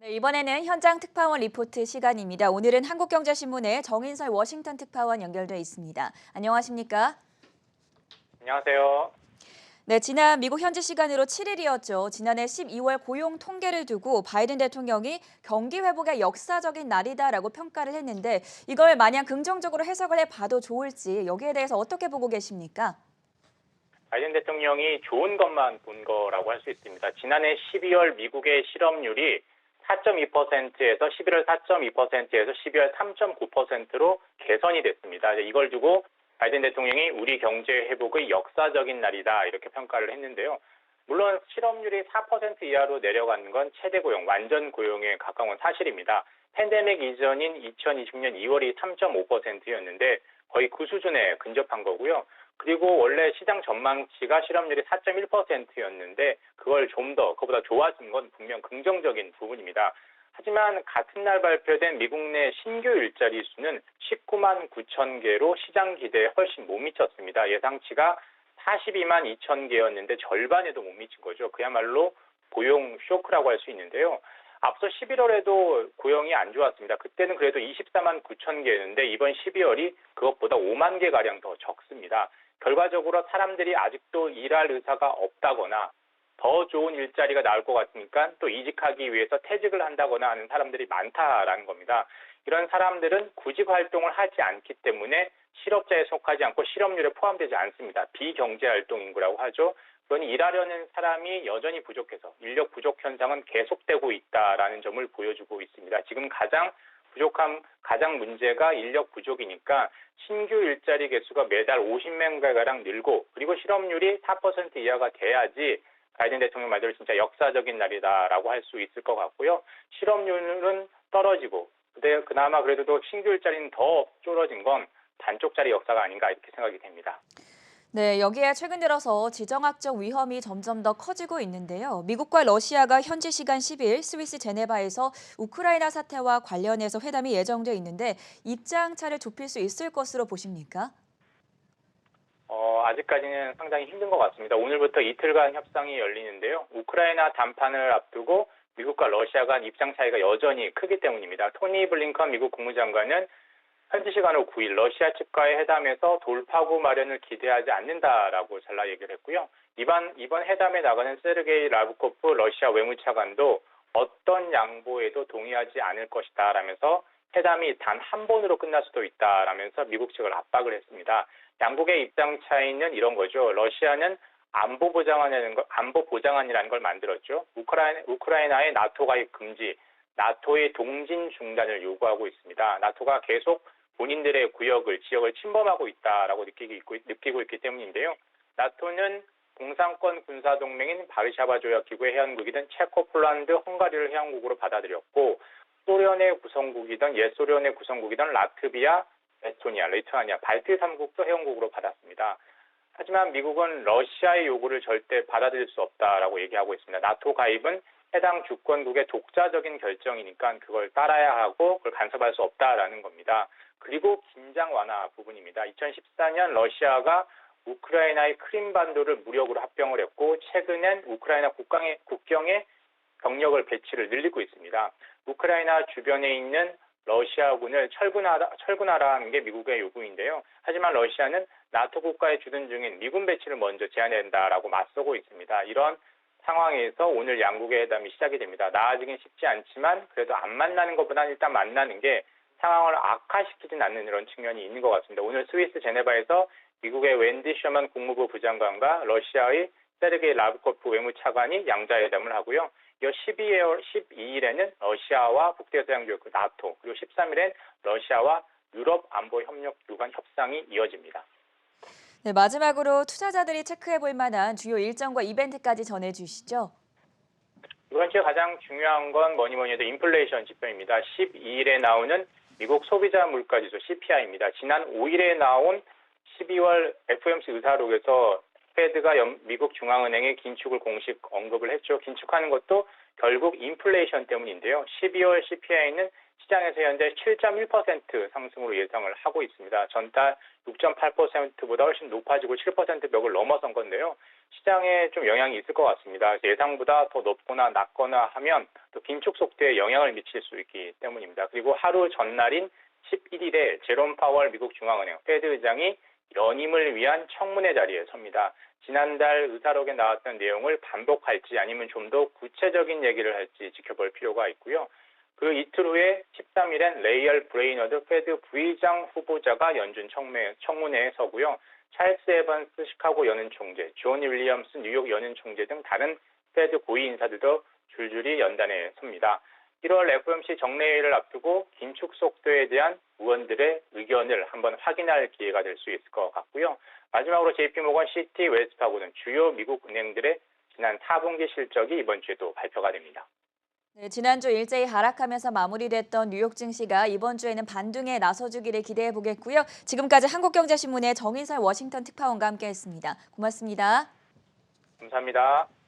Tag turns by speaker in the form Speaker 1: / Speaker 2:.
Speaker 1: 네, 이번에는 현장 특파원 리포트 시간입니다. 오늘은 한국경제신문의 정인설 워싱턴 특파원 연결돼 있습니다. 안녕하십니까?
Speaker 2: 안녕하세요.
Speaker 1: 네, 지난 미국 현지 시간으로 7일이었죠. 지난해 12월 고용 통계를 두고 바이든 대통령이 경기 회복의 역사적인 날이다라고 평가를 했는데 이걸 마냥 긍정적으로 해석을 해봐도 좋을지 여기에 대해서 어떻게 보고 계십니까?
Speaker 2: 바이든 대통령이 좋은 것만 본 거라고 할 수 있습니다. 지난해 12월 미국의 실업률이 4.2%에서 11월 4.2%에서 12월 3.9%로 개선이 됐습니다. 이걸 두고 바이든 대통령이 우리 경제 회복의 역사적인 날이다 이렇게 평가를 했는데요. 물론 실업률이 4% 이하로 내려가는 건 최대 고용, 완전 고용에 가까운 사실입니다. 팬데믹 이전인 2020년 2월이 3.5%였는데 거의 그 수준에 근접한 거고요. 그리고 원래 시장 전망치가 실업률이 4.1%였는데 그걸 좀 더 그보다 좋아진 건 분명 긍정적인 부분입니다. 하지만 같은 날 발표된 미국 내 신규 일자리 수는 19만 9천 개로 시장 기대에 훨씬 못 미쳤습니다. 예상치가 42만 2천 개였는데 절반에도 못 미친 거죠. 그야말로 고용 쇼크라고 할 수 있는데요. 앞서 11월에도 고용이 안 좋았습니다. 그때는 그래도 24만 9천 개였는데 이번 12월이 그것보다 5만 개가량 더 적습니다. 결과적으로 사람들이 아직도 일할 의사가 없다거나 더 좋은 일자리가 나올 것 같으니까 또 이직하기 위해서 퇴직을 한다거나 하는 사람들이 많다라는 겁니다. 이런 사람들은 구직 활동을 하지 않기 때문에 실업자에 속하지 않고 실업률에 포함되지 않습니다. 비경제활동 인구라고 하죠. 그러니 일하려는 사람이 여전히 부족해서 인력 부족 현상은 계속되고 있다라는 점을 보여주고 있습니다. 지금 가장 문제가 인력 부족이니까 신규 일자리 개수가 매달 50명가량 늘고 그리고 실업률이 4% 이하가 돼야지 바이든 대통령 말대로 진짜 역사적인 날이다라고 할 수 있을 것 같고요. 실업률은 떨어지고 그나마 그래도 신규 일자리는 더 줄어진 건 단쪽짜리 역사가 아닌가 이렇게 생각이 됩니다.
Speaker 1: 네, 여기에 최근 들어서 지정학적 위험이 점점 더 커지고 있는데요. 미국과 러시아가 현지 시간 10일 스위스 제네바에서 우크라이나 사태와 관련해서 회담이 예정돼 있는데 입장 차를 좁힐 수 있을 것으로 보십니까?
Speaker 2: 아직까지는 상당히 힘든 것 같습니다. 오늘부터 이틀간 협상이 열리는데요. 우크라이나 담판을 앞두고 미국과 러시아 간 입장 차이가 여전히 크기 때문입니다. 토니 블링컨 미국 국무장관은 현지 시간으로 9일 러시아 측과의 회담에서 돌파구 마련을 기대하지 않는다라고 잘라 얘기를 했고요. 이번 회담에 나가는 세르게이 라브코프 러시아 외무차관도 어떤 양보에도 동의하지 않을 것이다라면서 회담이 단 한 번으로 끝날 수도 있다라면서 미국 측을 압박을 했습니다. 양국의 입장 차이는 이런 거죠. 러시아는 안보 보장안이라는 걸 만들었죠. 우크라이나의 나토 가입 금지, 나토의 동진 중단을 요구하고 있습니다. 나토가 계속 본인들의 지역을 침범하고 있다라고 느끼고 있기 때문인데요. 나토는 공산권 군사동맹인 바르샤바 조약기구의 회원국이던 체코, 폴란드, 헝가리를 회원국으로 받아들였고 옛 소련의 구성국이던 라트비아, 에스토니아, 리투아니아, 발트 3국도 회원국으로 받았습니다. 하지만 미국은 러시아의 요구를 절대 받아들일 수 없다라고 얘기하고 있습니다. 나토 가입은 해당 주권국의 독자적인 결정이니까 그걸 따라야 하고 그걸 간섭할 수 없다라는 겁니다. 그리고 긴장 완화 부분입니다. 2014년 러시아가 우크라이나의 크림반도를 무력으로 합병을 했고 최근엔 우크라이나 국경에 병력을 배치를 늘리고 있습니다. 우크라이나 주변에 있는 러시아군을 철군하라는 게 미국의 요구인데요. 하지만 러시아는 나토 국가에 주둔 중인 미군 배치를 먼저 제한해야 한다라고 맞서고 있습니다. 이런 상황에서 오늘 양국의 회담이 시작이 됩니다. 나아지긴 쉽지 않지만 그래도 안 만나는 것보다는 일단 만나는 게 상황을 악화시키진 않는 이런 측면이 있는 것 같습니다. 오늘 스위스 제네바에서 미국의 웬디 셔먼 국무부 부장관과 러시아의 세르게이 라브코프 외무차관이 양자회담을 하고요. 12일에는 러시아와 북대서양조약국 나토 그리고 13일엔 러시아와 유럽 안보협력기관 협상이 이어집니다.
Speaker 1: 네, 마지막으로 투자자들이 체크해 볼 만한 주요 일정과 이벤트까지 전해주시죠.
Speaker 2: 이번 주에 가장 중요한 건 뭐니 해도 인플레이션 지표입니다. 12일에 나오는 미국 소비자 물가지수 CPI입니다. 지난 5일에 나온 12월 FOMC 의사록에서 페드가 미국 중앙은행의 긴축을 공식 언급을 했죠. 긴축하는 것도 결국 인플레이션 때문인데요. 12월 CPI는 시장에서 현재 7.1% 상승으로 예상을 하고 있습니다. 전달 6.8%보다 훨씬 높아지고 7% 벽을 넘어선 건데요. 시장에 좀 영향이 있을 것 같습니다. 예상보다 더 높거나 낮거나 하면 또 긴축 속도에 영향을 미칠 수 있기 때문입니다. 그리고 하루 전날인 11일에 제롬 파월 미국 중앙은행 페드 의장이 연임을 위한 청문회 자리에 섭니다. 지난달 의사록에 나왔던 내용을 반복할지 아니면 좀 더 구체적인 얘기를 할지 지켜볼 필요가 있고요. 그 이틀 후에 13일엔 레이얼 브레이너드 페드 부의장 후보자가 연준 청문회에 서고요. 찰스 에반스 시카고 연은 총재, 존 윌리엄스 뉴욕 연은 총재 등 다른 페드 고위 인사들도 줄줄이 연단에 섭니다. 1월 FOMC 정례회의를 앞두고 긴축 속도에 대한 의원들의 의견을 한번 확인할 기회가 될 수 있을 것 같고요. 마지막으로 JP모건, 시티, 웰스파고는 주요 미국 은행들의 지난 4분기 실적이 이번 주에도 발표가 됩니다.
Speaker 1: 네, 지난주 일제히 하락하면서 마무리됐던 뉴욕 증시가 이번 주에는 반등에 나서주기를 기대해 보겠고요. 지금까지 한국경제신문의 정인설 워싱턴 특파원과 함께했습니다. 고맙습니다.
Speaker 2: 감사합니다.